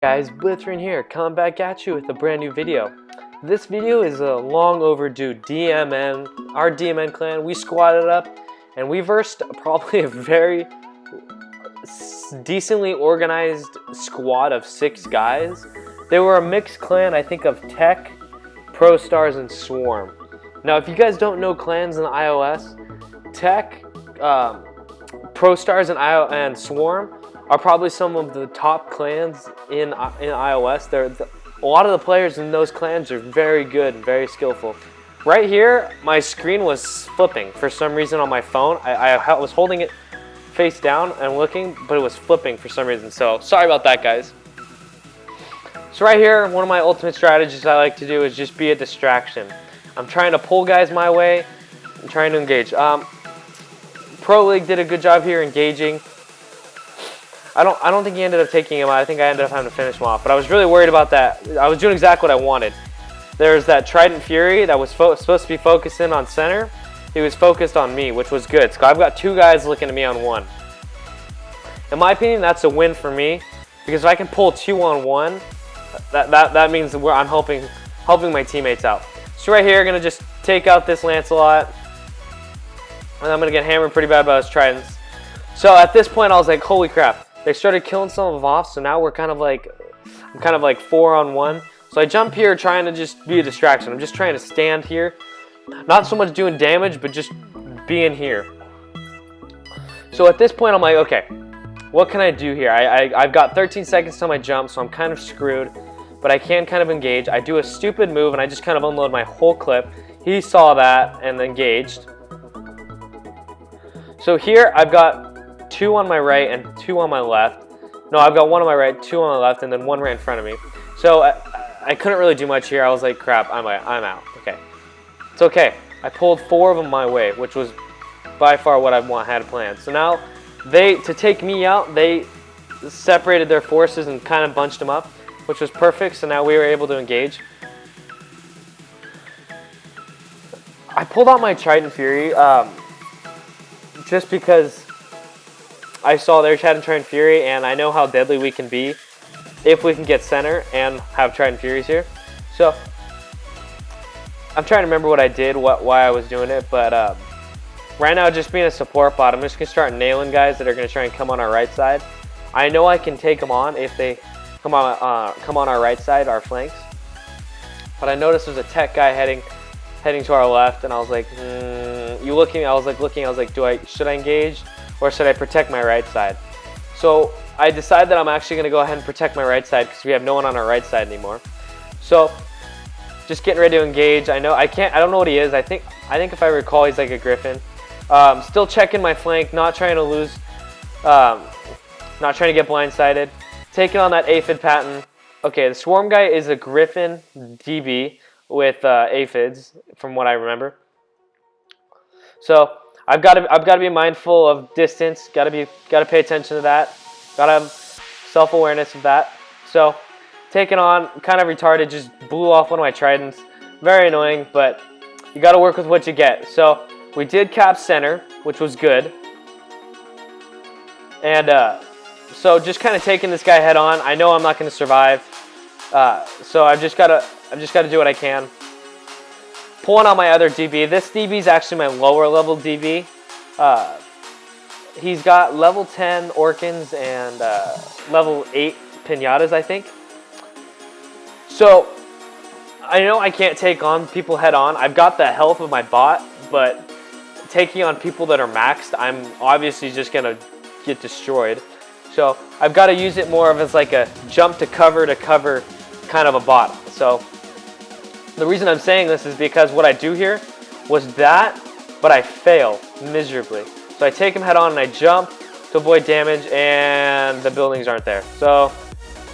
guys, Blitzrin here, coming back at you with a brand new video. This video is a long overdue DMN, our DMN clan. We squatted up and we versed probably a very decently organized squad of 6 guys. They were a mixed clan, I think, of Tech, Pro Stars, and Swarm. Now, if you guys don't know clans in iOS, Tech, Pro Stars, and Swarm are probably some of the top clans in iOS. A lot of the players in those clans are very good and very skillful. Right here, my screen was flipping for some reason on my phone. I was holding it face down and looking, but it was flipping for some reason. So sorry about that, guys. So right here, one of my ultimate strategies I like to do is just be a distraction. I'm trying to pull guys my way. I'm trying to engage. Pro League did a good job here engaging. I don't think he ended up taking him out. I think I ended up having to finish him off. But I was really worried about that. I was doing exactly what I wanted. There's that Trident Fury that was supposed to be focusing on center. He was focused on me, which was good. So I've got 2 guys looking at me on 1. In my opinion, that's a win for me. Because if I can pull 2 on 1, that means that I'm helping my teammates out. So right here, I'm going to just take out this Lancelot. And I'm going to get hammered pretty bad by his Tridents. So at this point, I was like, holy crap. They started killing some of them off, so now I'm kind of like 4 on 1. So I jump here trying to just be a distraction. I'm just trying to stand here. Not so much doing damage, but just being here. So at this point, I'm like, okay, what can I do here? I've got 13 seconds till my jump, so I'm kind of screwed. But I can kind of engage. I do a stupid move, and I just kind of unload my whole clip. He saw that and engaged. So here, I've got 2 on my right and 2 on my left. No, I've got 1 on my right, 2 on my left, and then 1 right in front of me. So I couldn't really do much here. I was like, crap, I'm out. Okay. It's okay. I pulled 4 of them my way, which was by far what I had planned. So now, to take me out, they separated their forces and kind of bunched them up, which was perfect. So now we were able to engage. I pulled out my Trident Fury just because I saw their Trident Fury, and I know how deadly we can be if we can get center and have Trident Furies here. So I'm trying to remember what I did, why I was doing it, but right now, just being a support bot, I'm just gonna start nailing guys that are gonna try and come on our right side. I know I can take them on if they come on our right side, our flanks. But I noticed there's a Tech guy heading to our left, and I was like, you looking? I was like, should I engage? Or should I protect my right side? So I decided that I'm actually going to go ahead and protect my right side because we have no one on our right side anymore. So just getting ready to engage. I don't know what he is. I think if I recall, he's like a Griffin. Still checking my flank, not trying to lose, not trying to get blindsided. Taking on that aphid pattern. Okay, the Swarm guy is a Griffin DB with aphids, from what I remember. So I've got to be mindful of distance. Got to pay attention to that. Got to have self-awareness of that. So taking on, kind of retarded, just blew off one of my Tridents. Very annoying, but you got to work with what you get. So we did cap center, which was good. And so just kind of taking this guy head on. I know I'm not going to survive. So I've just got to do what I can. Pulling on my other DB. This DB is actually my lower level DB. He's got level 10 Orkans and level 8 Pinatas, I think. So I know I can't take on people head on. I've got the health of my bot, but taking on people that are maxed, I'm obviously just going to get destroyed. So I've got to use it more of as like a jump to cover kind of a bot. So the reason I'm saying this is because what I do here was that, but I fail miserably. So I take him head on and I jump to avoid damage, and the buildings aren't there. So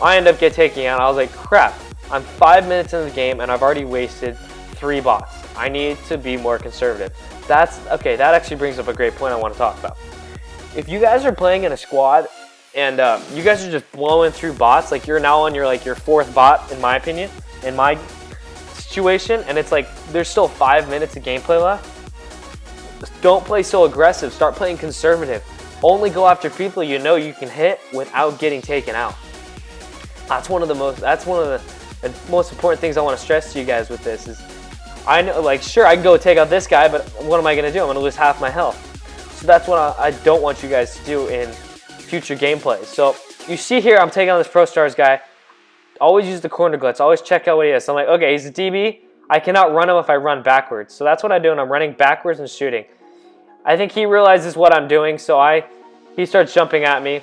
I end up taking out. I was like, crap, I'm 5 minutes into the game and I've already wasted 3 bots. I need to be more conservative. Okay, that actually brings up a great point I want to talk about. If you guys are playing in a squad and you guys are just blowing through bots, like you're now on your 4th bot, in my opinion, in my situation, and it's like there's still 5 minutes of gameplay left, don't play so aggressive. Start playing conservative. Only go after people you know you can hit without getting taken out. That's one of the most important things I want to stress to you guys with this is, I know, like, sure, I can go take out this guy, but what am I going to do? I'm going to lose half my health. So that's what I don't want you guys to do in future gameplays. So you see here, I'm taking on this Pro Stars guy. Always use the corner glitch. Always check out what he is. So I'm like, okay, he's a DB. I cannot run him if I run backwards. So that's what I do, and I'm running backwards and shooting. I think he realizes what I'm doing, so he starts jumping at me.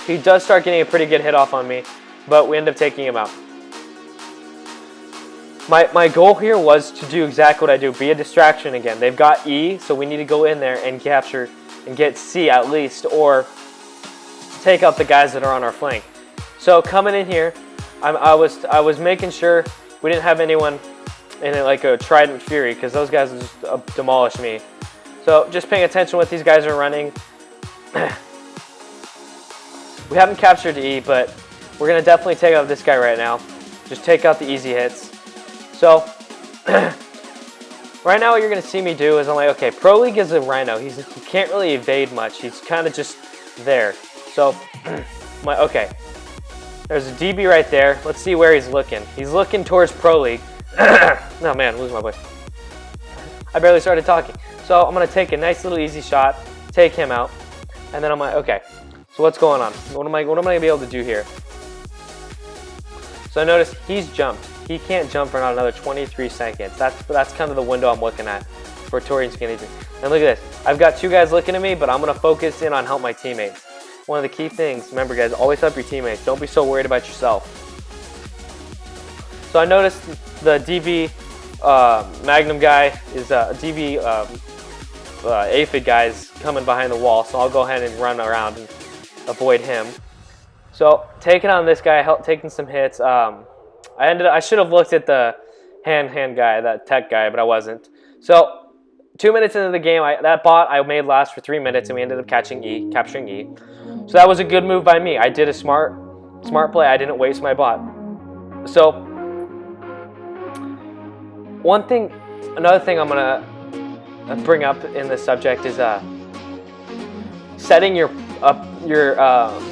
He does start getting a pretty good hit off on me, but we end up taking him out. My goal here was to do exactly what I do, be a distraction again. They've got E, so we need to go in there and capture and get C at least, or take out the guys that are on our flank. So coming in here, I was making sure we didn't have anyone in it like a Trident Fury, because those guys will just demolish me. So just paying attention to what these guys are running. We haven't captured E, but we're going to definitely take out this guy right now. Just take out the easy hits. So right now what you're going to see me do is I'm like, okay, Pro League is a Rhino. He can't really evade much. He's kind of just there. So I'm like, okay, there's a DB right there. Let's see where he's looking. He's looking towards Pro League. Oh man, I'm losing my voice. I barely started talking. So I'm going to take a nice little easy shot, take him out, and then I'm like, okay, so what's going on? What am I going to be able to do here? So I noticed he's jumped. He can't jump for another 23 seconds. That's kind of the window I'm looking at for Torian Skinny. And look at this. I've got two guys looking at me, but I'm going to focus in on help my teammates. One of the key things, remember guys, always help your teammates. Don't be so worried about yourself. So I noticed the DB Magnum guy is DB Aphid guy is coming behind the wall, so I'll go ahead and run around and avoid him. So taking on this guy, taking some hits. I should have looked at the hand guy, that tech guy, but I wasn't. So 2 minutes into the game, that bot I made last for 3 minutes, and we ended up capturing E. So that was a good move by me. I did a smart play. I didn't waste my bot. So another thing I'm gonna bring up in this subject is setting your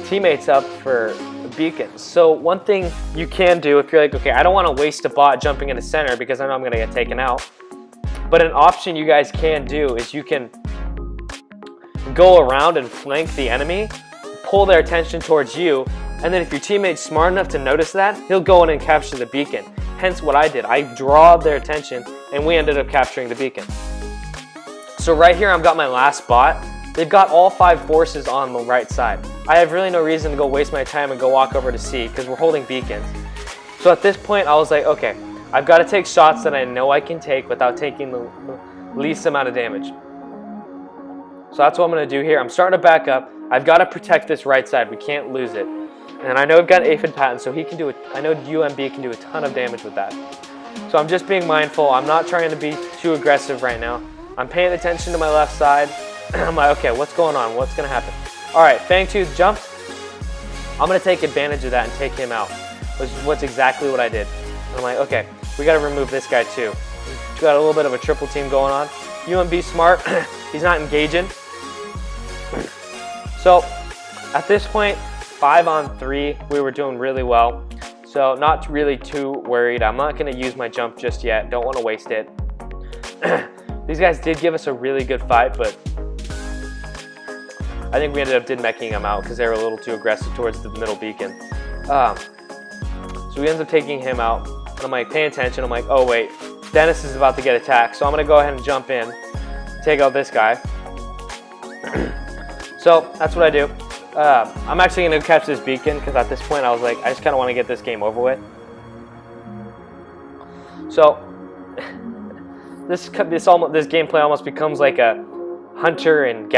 teammates up for beacons. So one thing you can do if you're like, okay, I don't want to waste a bot jumping in the center because I know I'm gonna get taken out. But an option you guys can do is you can go around and flank the enemy, pull their attention towards you, and then if your teammate's smart enough to notice that, he'll go in and capture the beacon. Hence what I did. I draw their attention, and we ended up capturing the beacon. So right here, I've got my last bot. They've got all 5 forces on the right side. I have really no reason to go waste my time and go walk over to C because we're holding beacons. So at this point, I was like, okay, I've got to take shots that I know I can take without taking the least amount of damage. So that's what I'm going to do here. I'm starting to back up. I've got to protect this right side. We can't lose it. And I know I've got Aphid patent, so he can do it. I know UMB can do a ton of damage with that. So I'm just being mindful. I'm not trying to be too aggressive right now. I'm paying attention to my left side. I'm like, okay, what's going on? What's going to happen? All right, Fangtooth jumped. I'm going to take advantage of that and take him out, which is what's exactly what I did. And I'm like, okay, we got to remove this guy too. We got a little bit of a triple team going on. UMB smart. He's not engaging. So at this point, 5-on-3, we were doing really well. So not really too worried. I'm not going to use my jump just yet. Don't want to waste it. These guys did give us a really good fight, but I think we ended up mecking them out because they were a little too aggressive towards the middle beacon. So we ended up taking him out. And I'm like, paying attention. I'm like, oh wait, Dennis is about to get attacked. So I'm going to go ahead and jump in, take out this guy. So that's what I do. I'm actually going to catch this beacon because at this point I was like, I just kind of want to get this game over with. So this gameplay almost becomes like a hunter and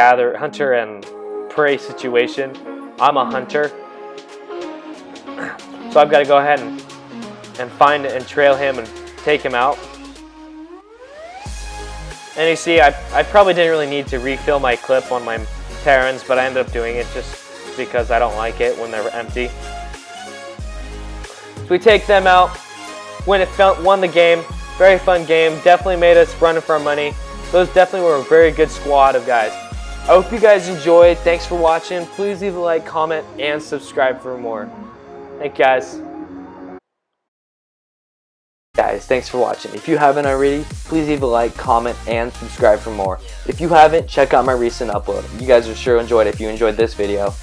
prey situation. I'm a hunter, so I've got to go ahead and find and trail him and take him out. And you see, I probably didn't really need to refill my clip on my Terrans, but I ended up doing it just because I don't like it when they're empty. So we take them out, won the game. Very fun game, definitely made us run for our money. Those definitely were a very good squad of guys. I hope you guys enjoyed. Thanks for watching. Please leave a like, comment, and subscribe for more. Thank you, guys. Guys, thanks for watching. If you haven't already, please leave a like, comment, and subscribe for more. If you haven't, check out my recent upload. You guys are sure enjoyed it if you enjoyed this video.